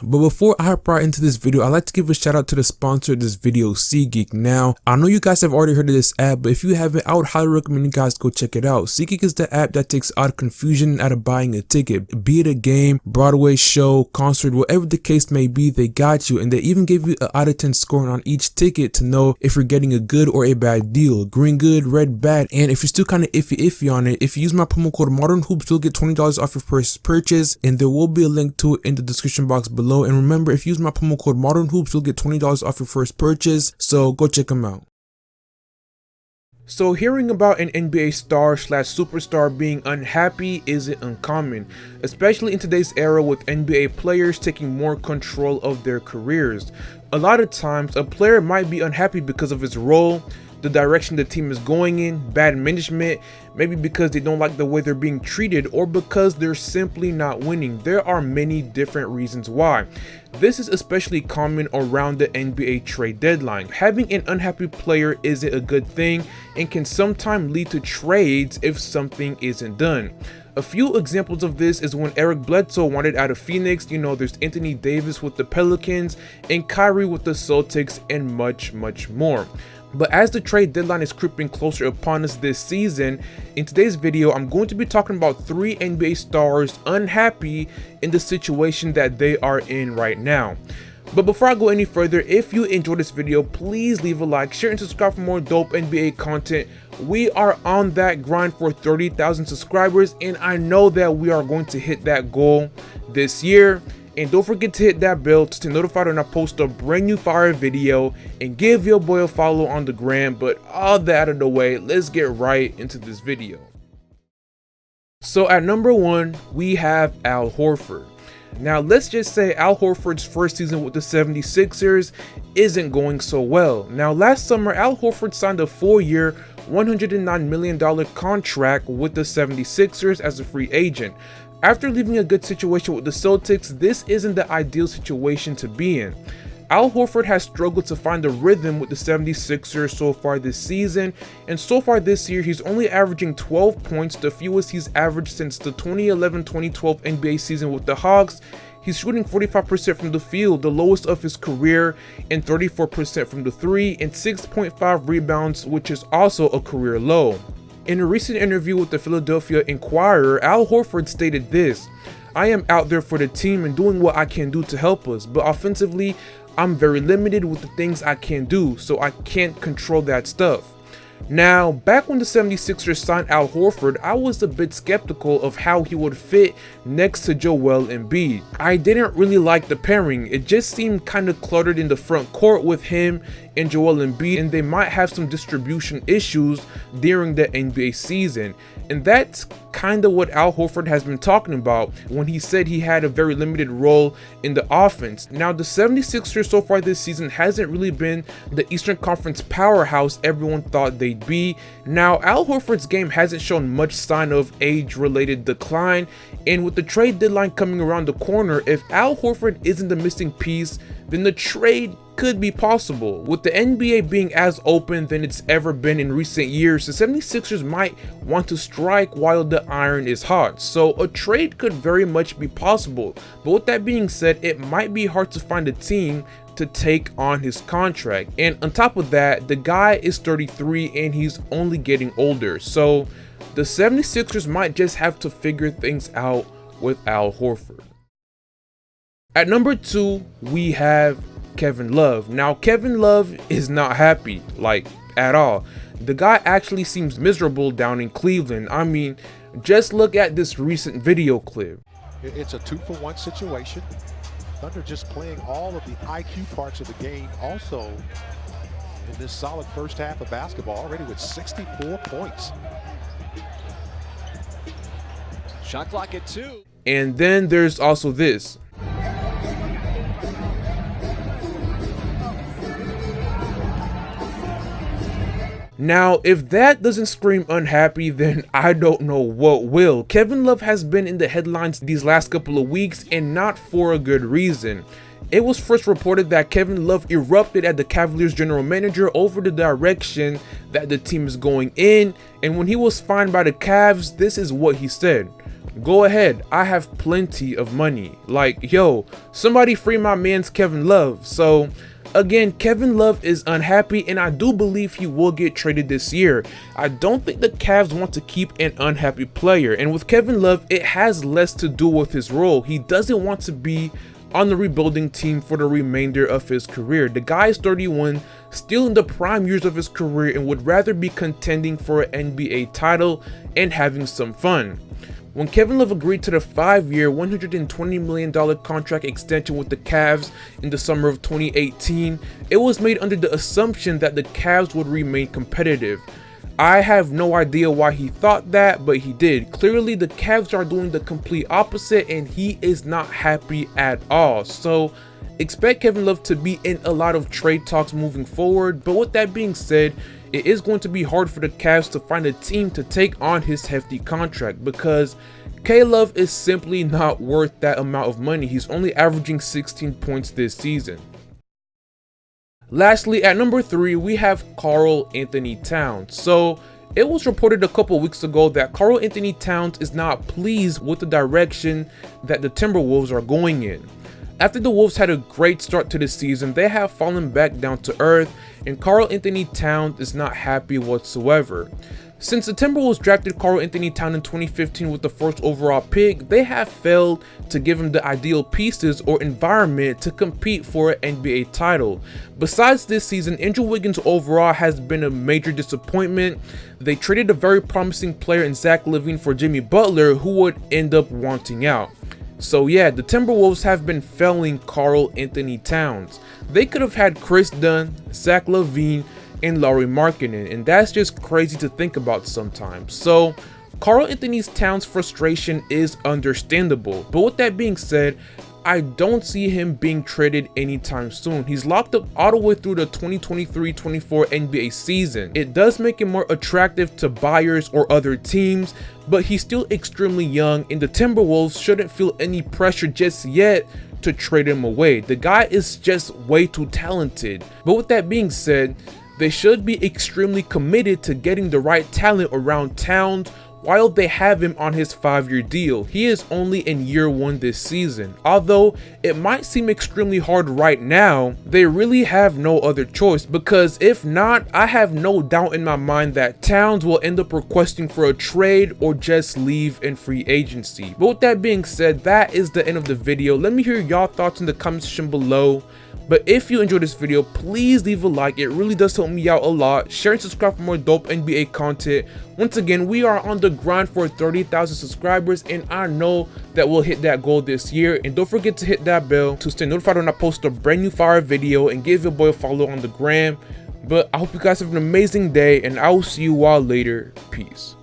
But before I hop right into this video, I'd like to give a shout out to the sponsor of this video, SeatGeek. Now, I know you guys have already heard of this app, but if you haven't, I would highly recommend you guys go check it out. SeatGeek is the app that takes out confusion out of buying a ticket. Be it a game, Broadway show, concert, whatever the case may be, they got you. And they even give you an out of 10 scoring on each ticket to know if you're getting a good or a bad deal. Green good, red bad. And if you're still kind of iffy on it, if you use my promo code ModernHoops, you'll get $20 off your first purchase, and there will be a link to it in the description box below. And remember, if you use my promo code ModernHoops, you'll get $20 off your first purchase, so go check them out. So hearing about an NBA star / superstar being unhappy isn't uncommon, especially in today's era with NBA players taking more control of their careers. A lot of times, a player might be unhappy because of his role, the direction the team is going in, bad management, maybe because they don't like the way they're being treated, or because they're simply not winning. There are many different reasons why. This is especially common around the NBA trade deadline. Having an unhappy player isn't a good thing and can sometimes lead to trades if something isn't done. A few examples of this is when Eric Bledsoe wanted out of Phoenix. You know, there's Anthony Davis with the Pelicans and Kyrie with the Celtics, and much more. But as the trade deadline is creeping closer upon us this season, in today's video, I'm going to be talking about 3 NBA stars unhappy in the situation that they are in right now. But before I go any further, if you enjoyed this video, please leave a like, share, and subscribe for more dope NBA content. We are on that grind for 30,000 subscribers, and I know that we are going to hit that goal this year. And don't forget to hit that bell to stay notified when I post a brand new fire video, and give your boy a follow on the gram. But all that out of the way, let's get right into this video. So at number 1, we have Al Horford. Now let's just say Al Horford's first season with the 76ers isn't going so well. Now last summer, Al Horford signed a 4-year, $109 million contract with the 76ers as a free agent. After leaving a good situation with the Celtics, this isn't the ideal situation to be in. Al Horford has struggled to find a rhythm with the 76ers so far this season, and so far this year he's only averaging 12 points, the fewest he's averaged since the 2011-2012 NBA season with the Hawks. He's shooting 45% from the field, the lowest of his career, and 34% from the 3, and 6.5 rebounds, which is also a career low. In a recent interview with the Philadelphia Inquirer, Al Horford stated this: "I am out there for the team and doing what I can do to help us, but offensively, I'm very limited with the things I can do, so I can't control that stuff." Now, back when the 76ers signed Al Horford, I was a bit skeptical of how he would fit next to Joel Embiid. I didn't really like the pairing. It just seemed kind of cluttered in the front court with him and Joel Embiid, and they might have some distribution issues during the NBA season. And that's kind of what Al Horford has been talking about when he said he had a very limited role in the offense. Now, the 76ers so far this season hasn't really been the Eastern Conference powerhouse everyone thought they'd be. Now, Al Horford's game hasn't shown much sign of age-related decline, and with the trade deadline coming around the corner, if Al Horford isn't the missing piece, then the trade could be possible. With the NBA being as open than it's ever been in recent years, the 76ers might want to strike while the iron is hot, so a trade could very much be possible. But with that being said, it might be hard to find a team to take on his contract, and on top of that, the guy is 33 and he's only getting older, so the 76ers might just have to figure things out with Al Horford. At number 2, we have Kevin Love. Now, Kevin Love is not happy, like, at all. The guy actually seems miserable down in Cleveland. I mean, just look at this recent video clip. It's a 2-for-1 situation. Thunder just playing all of the IQ parts of the game also in this solid first half of basketball, already with 64 points. Shot clock at 2. And then there's also this. Now, if that doesn't scream unhappy, then I don't know what will. Kevin Love has been in the headlines these last couple of weeks, and not for a good reason. It was first reported that Kevin Love erupted at the Cavaliers general manager over the direction that the team is going in, and when he was fined by the Cavs, this is what he said: Go ahead, I have plenty of money. Like, yo, somebody free my man's Kevin Love. So again, Kevin Love is unhappy, and I do believe he will get traded this year. I don't think the Cavs want to keep an unhappy player, and with Kevin Love, it has less to do with his role. He doesn't want to be on the rebuilding team for the remainder of his career. The guy is 31, still in the prime years of his career, and would rather be contending for an NBA title and having some fun. When Kevin Love agreed to the 5-year, $120 million contract extension with the Cavs in the summer of 2018, it was made under the assumption that the Cavs would remain competitive. I have no idea why he thought that, but he did. Clearly, the Cavs are doing the complete opposite, and he is not happy at all. So expect Kevin Love to be in a lot of trade talks moving forward, but with that being said, it is going to be hard for the Cavs to find a team to take on his hefty contract, because K-Love is simply not worth that amount of money. He's only averaging 16 points this season. Lastly, at number 3, we have Karl-Anthony Towns. So it was reported a couple weeks ago that Karl-Anthony Towns is not pleased with the direction that the Timberwolves are going in. After the Wolves had a great start to the season, they have fallen back down to earth, and Karl-Anthony Towns is not happy whatsoever. Since the Timberwolves drafted Karl-Anthony Towns in 2015 with the first overall pick, they have failed to give him the ideal pieces or environment to compete for an NBA title. Besides this season, Andrew Wiggins overall has been a major disappointment. They traded a very promising player in Zach LaVine for Jimmy Butler, who would end up wanting out. So yeah, the Timberwolves have been failing Karl-Anthony Towns. They could have had Chris Dunn, Zach LaVine, and Lauri Markkanen, and that's just crazy to think about sometimes. So Karl-Anthony Towns' frustration is understandable, but with that being said, I don't see him being traded anytime soon. He's locked up all the way through the 2023-24 NBA season. It does make him more attractive to buyers or other teams, but he's still extremely young, and the Timberwolves shouldn't feel any pressure just yet to trade him away. The guy is just way too talented. But with that being said, they should be extremely committed to getting the right talent around Towns while they have him on his 5-year deal. He is only in year 1 this season. Although it might seem extremely hard right now, they really have no other choice, because if not, I have no doubt in my mind that Towns will end up requesting for a trade or just leave in free agency. But with that being said, that is the end of the video. Let me hear y'all thoughts in the comment section below. But if you enjoyed this video, please leave a like. It really does help me out a lot. Share and subscribe for more dope NBA content. Once again, we are on the grind for 30,000 subscribers, and I know that we'll hit that goal this year. And don't forget to hit that bell to stay notified when I post a brand new fire video, and give your boy a follow on the gram. But I hope you guys have an amazing day, and I will see you all later. Peace.